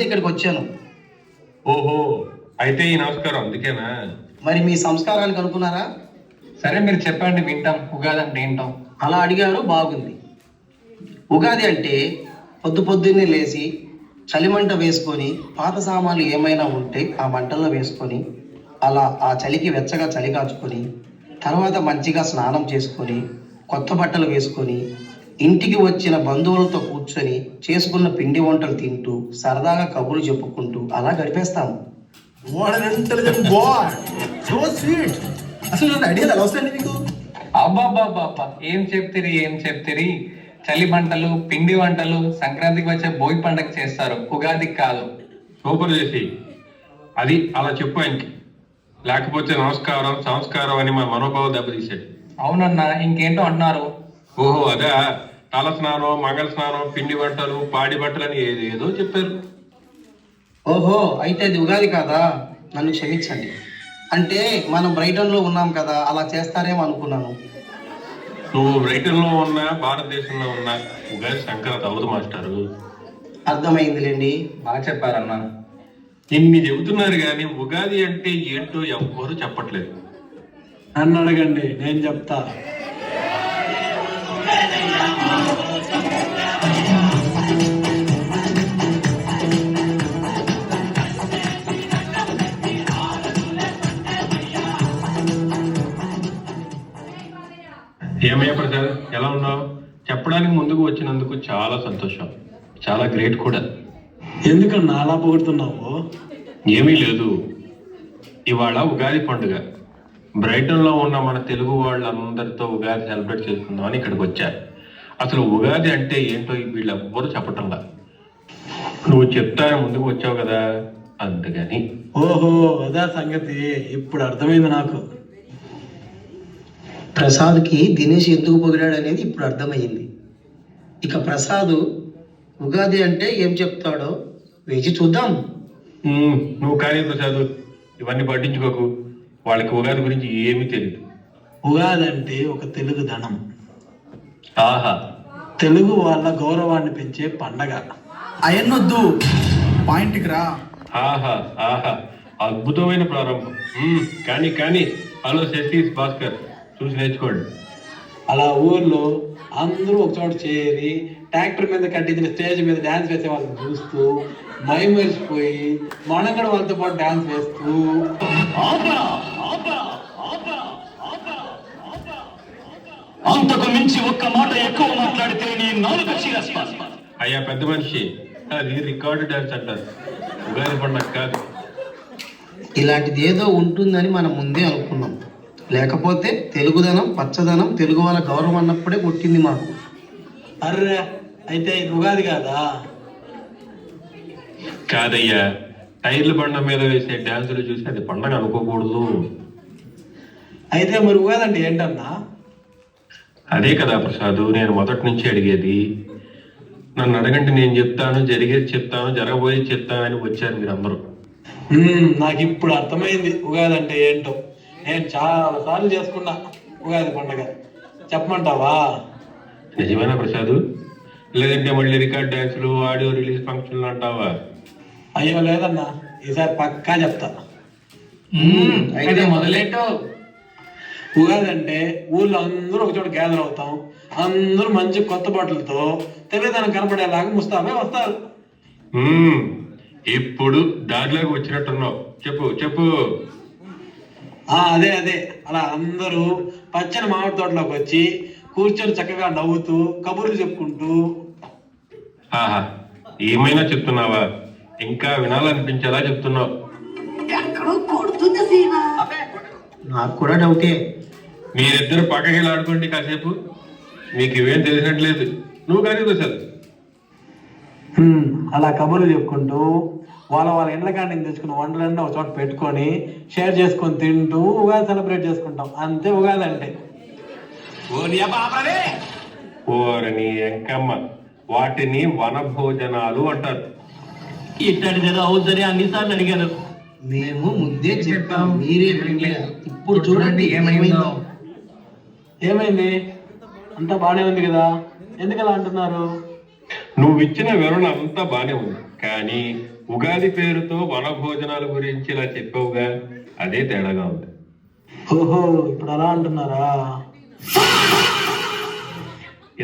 ఇక్కడికి వచ్చాను. ఓహో, అయితే ఈ నమస్కారం అందుకేనా? మరి మీ సంస్కారాలు కనుక్కున్నారా? సరే మీరు చెప్పండి, వింటాం. ఉగాది అంటే ఏంటో. అలా అడిగారు, బాగుంది. ఉగాది అంటే పొద్దున్నే లేచి చలిమంట వేసుకొని పాత సామాన్లు ఏమైనా ఉంటే ఆ మంటల్లో వేసుకొని అలా ఆ చలికి వెచ్చగా చలి కాచుకొని తర్వాత మంచిగా స్నానం చేసుకొని కొత్త బట్టలు వేసుకొని ఇంటికి వచ్చిన బంధువులతో కూర్చొని చేసుకున్న పిండి వంటలు తింటూ సరదాగా కబుర్లు చెప్పుకుంటూ అలా గడిపేస్తాము. అసలు ఐడియాలు ఎలా వస్తాయండి మీకు? అబ్బాబ్బాబ్బా, ఏం చెప్తిరి. చలి మంటలు, పిండి వంటలు సంక్రాంతికి వచ్చే భోగి పండగ చేస్తారు, ఉగాదికి కాదు. సూపర్ చేసి అది అలా చెప్పు ఆయనకి, లేకపోతే నమస్కారం సంస్కారం అని మా మనోభావం దెబ్బతీసాడు. అవునన్నా, ఇంకేంటో అన్నారు. ఓహో అదా, తల స్నానం, మంగళ స్నానం, పిండి వంటలు, పాడి బట్టలు అని ఏదో చెప్పారు. ఓహో, అయితే అది ఉగాది కాదా? నన్ను క్షమించండి. అంటే మనం బ్రైటన్లో ఉన్నాం కదా, అలా చేస్తారేమో అనుకున్నాను. నువ్వు బ్రైటన్లో ఉన్నా భారతదేశంలో ఉన్నా ఉగాది సంక్రాంతి అవ్వదు మాస్టారు. అర్థమైందిలేండి. బాగా చెప్పారన్నా. ఇన్ని చెబుతున్నారు కానీ ఉగాది అంటే ఏంటో ఎవ్వరూ చెప్పట్లేదు. నన్ను అడగండి, నేను చెప్తా. ఏమయ్య ప్రసాద్, ఎలా ఉన్నావు? చెప్పడానికి ముందుకు వచ్చినందుకు చాలా సంతోషం, చాలా గ్రేట్ కూడా. ఎందుకన్నా అలా పొగుడుతున్నావు? ఏమీ లేదు, ఇవాళ ఉగాది పండుగ. బ్రైటన్లో ఉన్న మన తెలుగు వాళ్ళందరితో ఉగాది సెలబ్రేట్ చేసుకుందామని ఇక్కడికి వచ్చా. అసలు ఉగాది అంటే ఏంటో వీళ్ళెవ్వరూ చెప్పటంలా. నువ్వు చెప్తానే ముందుకు వచ్చావు కదా, అందుకని. ఓహో అదా సంగతి, ఇప్పుడు అర్థమైంది నాకు. ప్రసాద్కి దినేష్ ఎందుకు పొగిడాడు అనేది ఇప్పుడు అర్థమైంది. ఇక ప్రసాద్ ఉగాది అంటే ఏం చెప్తాడో వేచి చూద్దాం. నువ్వు కానీ ప్రసాద్, ఇవన్నీ పట్టించుకోకు. వాళ్ళకి ఉగాది గురించి ఏమీ తెలియదు. ఉగాది అంటే ఒక తెలుగు ధనం, ఆహా, తెలుగు వాళ్ళ గౌరవాన్ని పెంచే పండగ. అయన్నొద్దు, పాయింట్కి రా. ఆహా ఆహా, అద్భుతమైన ప్రారంభం. కానీ హలో శశీష్ భాస్కర్, చూసి నేర్చుకోండి. అలా ఊర్లో అందరూ ఒకచోట చేరి ట్రాక్టర్ మీద కట్టించిన స్టేజ్ మీద డ్యాన్స్ వేసే వాళ్ళని చూస్తూ మైమరిచిపోయి మనం కూడా వాళ్ళతో పాటు డ్యాన్స్ వేస్తూ అంతకు మించి ఒక్క మాట ఎక్కువ మాట్లాడితే నీ నాలుక చీరేస్తాను. అయ్యా పెద్ద మనిషి, అది రికార్డు డ్యాన్స్ అంటారు, ఉగాది పండుగ కాదు. ఇలాంటిది ఏదో ఉంటుందని మనం ముందే అనుకున్నాం. లేకపోతే తెలుగుదనం, పచ్చదనం, తెలుగు వాళ్ళ గౌరవం అన్నప్పుడే కొట్టింది మాకు. అర్రే, అయితే ఇది ఉగాది కాదా? కాదయ్యా, టైర్ల బండ మీద వేసే డ్యాన్సులు చూసి అది పండగ అనుకోకూడదు. అయితే మరి ఉగాది అంటే ఏంటన్నా? అదే కదా ప్రసాద్, నేను మొదటి నుంచి అడిగేది. నన్ను అడగండి, నేను చెప్తాను, జరిగేది చెప్తాను, జరగబోయేది చెప్తానని వచ్చారు మీరందరూ. నాకు ఇప్పుడు అర్థమైంది ఉగాది అంటే ఏంటో. నేను చాలా సార్లు చేసుకున్నా ఉగాది పండుగ. చెప్పమంటావా? నిజమేనా ప్రసాద్? లేదంటే మళ్ళీ రికార్డ్ డ్యాన్సులు, ఆడియో రిలీజ్ ఫంక్షన్లు అంటావా? అయ్యో లేదన్నా, ఈసారి పక్కా చెప్తా. అయితే మొదలెట్టు. ఉగాది అంటే ఊళ్ళో అందరూ ఒక చోట గ్యాదర్ అవుతాం. అందరూ మంచి కొత్త బట్టలతో తెలియదాన్ని కనపడేలాగా ముస్తాబే వస్తారు. ఇప్పుడు దారిలోకి వచ్చినట్టున్నావు, చెప్పు. అదే అలా అందరూ పచ్చని మామిడి తోటలోకి వచ్చి కూర్చొని చక్కగా నవ్వుతూ కబుర్లు చెప్పుకుంటూ. ఆహా, ఏమైనా చెప్తున్నావా? ఇంకా వినాలనిపించేలా చెప్తున్నావు. నాకు కూడా డౌటే. మీరిద్దరు పక్కకి ఆడుకోండి కాసేపు, మీకు ఇవేం తెలిసినట్లేదు. నువ్వు కానీ ప్రసాద్. అలా కబుర్లు చెప్పుకుంటూ వాళ్ళ ఇండ్ల కాడిని తెచ్చుకున్న వంటలన్నీ ఒక చోట పెట్టుకొని షేర్ చేసుకొని తింటూ ఉగాది సెలబ్రేట్ చేసుకుంటాం. అంతే ఉగాది అంటే. ఓరని ఎంకమ్మ, వాటిని వనభోజనాలు అంటారు. ఇట్టడిదేదో అవుతుందని అన్నిసార్లు అడిగాను. మేము ముందే చెప్పాం, మీరే వినలేదు. ఇప్పుడు చూడండి ఏమైందో. ఏమైంది? అంతా బాగానే ఉంది కదా, ఎందుకు అలా అంటున్నారు? నువ్వు ఇచ్చిన వివరణ అంతా బానే ఉంది, కానీ ఉగాది పేరుతో వనభోజనాల గురించి ఇలా చెప్పావుగా, అదే తేడాగా ఉంది. ఓహో, ఇప్పుడు అలా అంటున్నారా?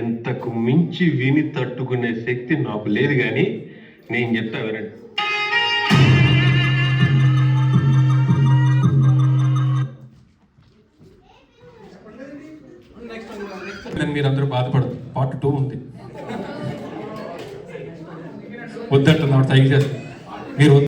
ఇంతకు మించి విని తట్టుకునే శక్తి నాకు లేదు, కానీ నేను చెప్తా వినండి. మీరందరూ బాధపడదు, పార్ట్ 2 ఉంది. వద్దంటున్నాడు సైకి చేస్తారు మీరు.